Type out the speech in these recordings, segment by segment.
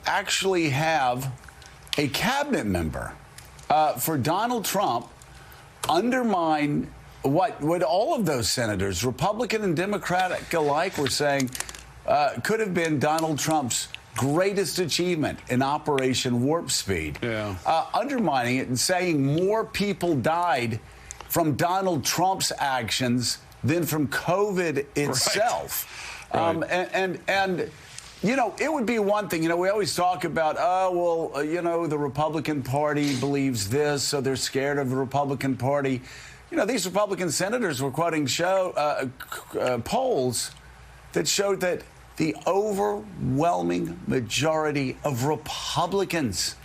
actually have a cabinet member for Donald Trump undermine what all of those senators, Republican and Democratic alike, were saying could have been Donald Trump's greatest achievement in Operation Warp Speed. Yeah. Undermining it and saying more people died from Donald Trump's actions than from COVID itself. Right. And you know, it would be one thing. You know, we always talk about, you know, the Republican Party believes this, so they're scared of the Republican Party. You know, these Republican senators were quoting polls that showed that the overwhelming majority of Republicans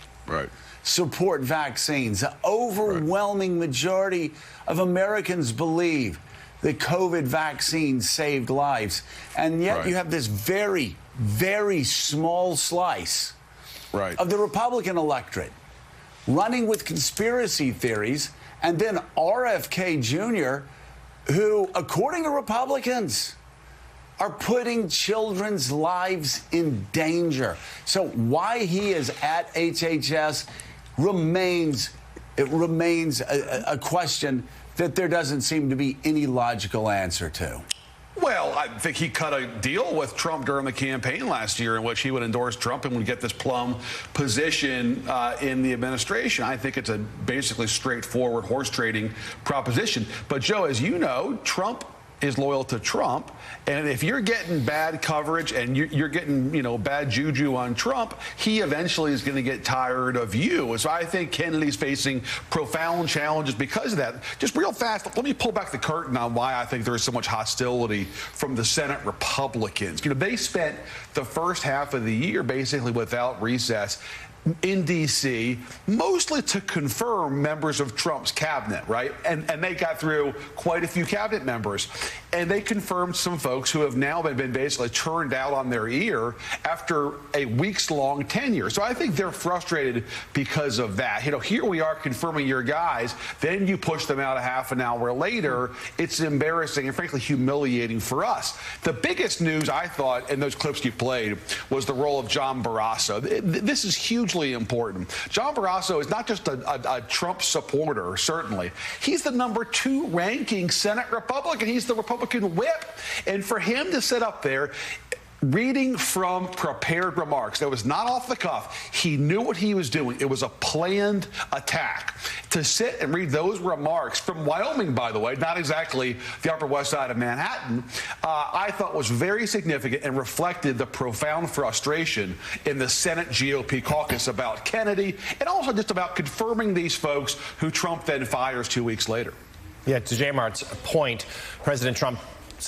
support vaccines. The overwhelming majority of Americans believe that COVID vaccines saved lives. And yet you have this very, very small slice of the Republican electorate running with conspiracy theories, and then RFK Jr., who, according to Republicans, are putting children's lives in danger. So why he is at HHS remains a question that there doesn't seem to be any logical answer to. Well, I think he cut a deal with Trump during the campaign last year in which he would endorse Trump and would get this plum position in the administration. I think it's a basically straightforward horse trading proposition. But, Joe, as you know, Trump is loyal to Trump, and if you're getting bad coverage and you're getting, you know, bad juju on Trump, he eventually is going to get tired of you. So I think Kennedy's facing profound challenges because of that. Just real fast, let me pull back the curtain on why I think there is so much hostility from the Senate Republicans. You know, they spent the first half of the year basically without recess in D.C., mostly to confirm members of Trump's cabinet, right? And they got through quite a few cabinet members. And they confirmed some folks who have now been basically turned out on their ear after a weeks-long tenure. So I think they're frustrated because of that. You know, here we are confirming your guys, then you push them out a half an hour later. It's embarrassing and frankly humiliating for us. The biggest news, I thought, in those clips you played was the role of John Barrasso. This is hugely important. John Barrasso is not just a Trump supporter, certainly. He's the #2 ranking Senate Republican. He's the Republican whip. And for him to sit up there reading from prepared remarks, that was not off the cuff. He knew what he was doing. It was a planned attack. To sit and read those remarks from Wyoming, by the way, not exactly the Upper West Side of Manhattan, I thought was very significant and reflected the profound frustration in the Senate GOP caucus about Kennedy and also just about confirming these folks who Trump then fires 2 weeks later. Yeah, to J. Mart's point, President Trump,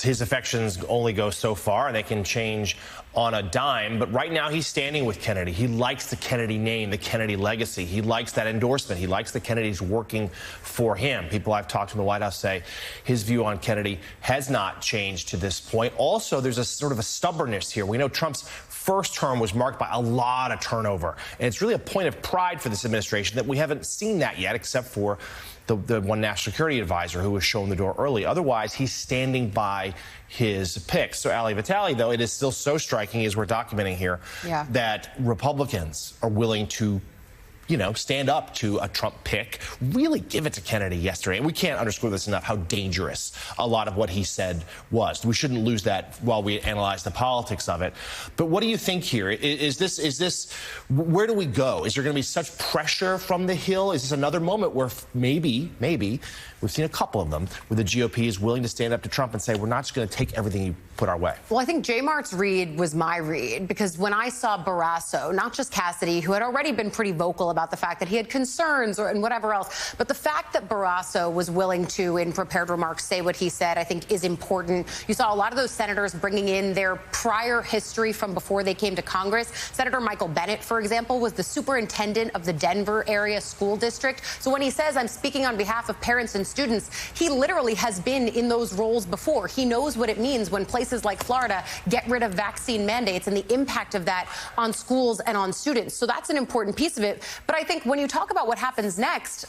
his affections only go so far, and they can change on a dime. But right now, he's standing with Kennedy. He likes the Kennedy name, the Kennedy legacy. He likes that endorsement. He likes the Kennedys working for him. People I've talked to in the White House say his view on Kennedy has not changed to this point. Also, there's a sort of a stubbornness here. We know Trump's first term was marked by a lot of turnover. And it's really a point of pride for this administration that we haven't seen that yet, except for the one national security advisor who was shown the door early. Otherwise, he's standing by his picks. So, Ali Vitale, though, it is still so striking, as we're documenting here, that Republicans are willing to, you know, stand up to a Trump pick, really give it to Kennedy yesterday. And we can't underscore this enough, how dangerous a lot of what he said was. We shouldn't lose that while we analyze the politics of it. But what do you think here? Is this, where do we go? Is there going to be such pressure from the Hill? Is this another moment where maybe, we've seen a couple of them, where the GOP is willing to stand up to Trump and say, we're not just going to take everything you put our way? Well, I think J. Mart's read was my read, because when I saw Barrasso, not just Cassidy, who had already been pretty vocal about the fact that he had concerns and whatever else, but the fact that Barrasso was willing to, in prepared remarks, say what he said, I think is important. You saw a lot of those senators bringing in their prior history from before they came to Congress. Senator Michael Bennet, for example, was the superintendent of the Denver area school district. So when he says, I'm speaking on behalf of parents and students, he literally has been in those roles before. He knows what it means when places like Florida get rid of vaccine mandates and the impact of that on schools and on students. So that's an important piece of it. But I think when you talk about what happens next,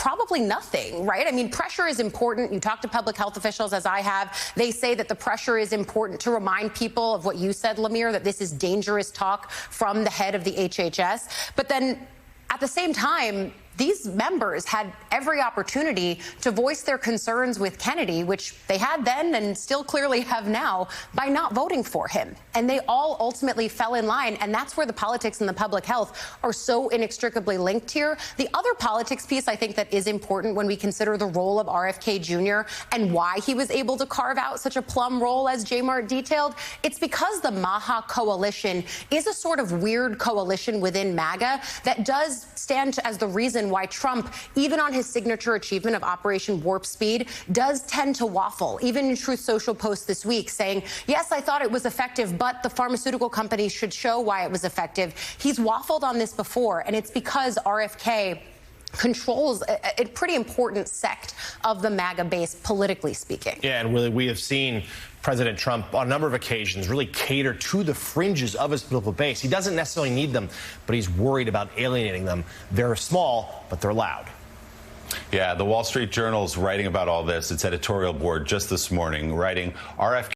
probably nothing, right? I mean, pressure is important. You talk to public health officials, as I have. They say that the pressure is important to remind people of what you said, Lemire, that this is dangerous talk from the head of the HHS. But then at the same time, these members had every opportunity to voice their concerns with Kennedy, which they had then and still clearly have now, by not voting for him. And they all ultimately fell in line. And that's where the politics and the public health are so inextricably linked here. The other politics piece, I think, that is important when we consider the role of RFK Jr. and why he was able to carve out such a plum role, as J-Mart detailed, it's because the Maha coalition is a sort of weird coalition within MAGA that does stand as the reason why Trump, even on his signature achievement of Operation Warp Speed, does tend to waffle. Even in Truth Social post this week saying, yes, I thought it was effective, but the pharmaceutical companies should show why it was effective. He's waffled on this before, and it's because RFK controls a pretty important sect of the MAGA base, politically speaking. Yeah, and we have seen President Trump on a number of occasions really cater to the fringes of his political base. He doesn't necessarily need them, but he's worried about alienating them. They're small, but they're loud. Yeah, the Wall Street Journal's writing about all this. Its editorial board just this morning writing, RFK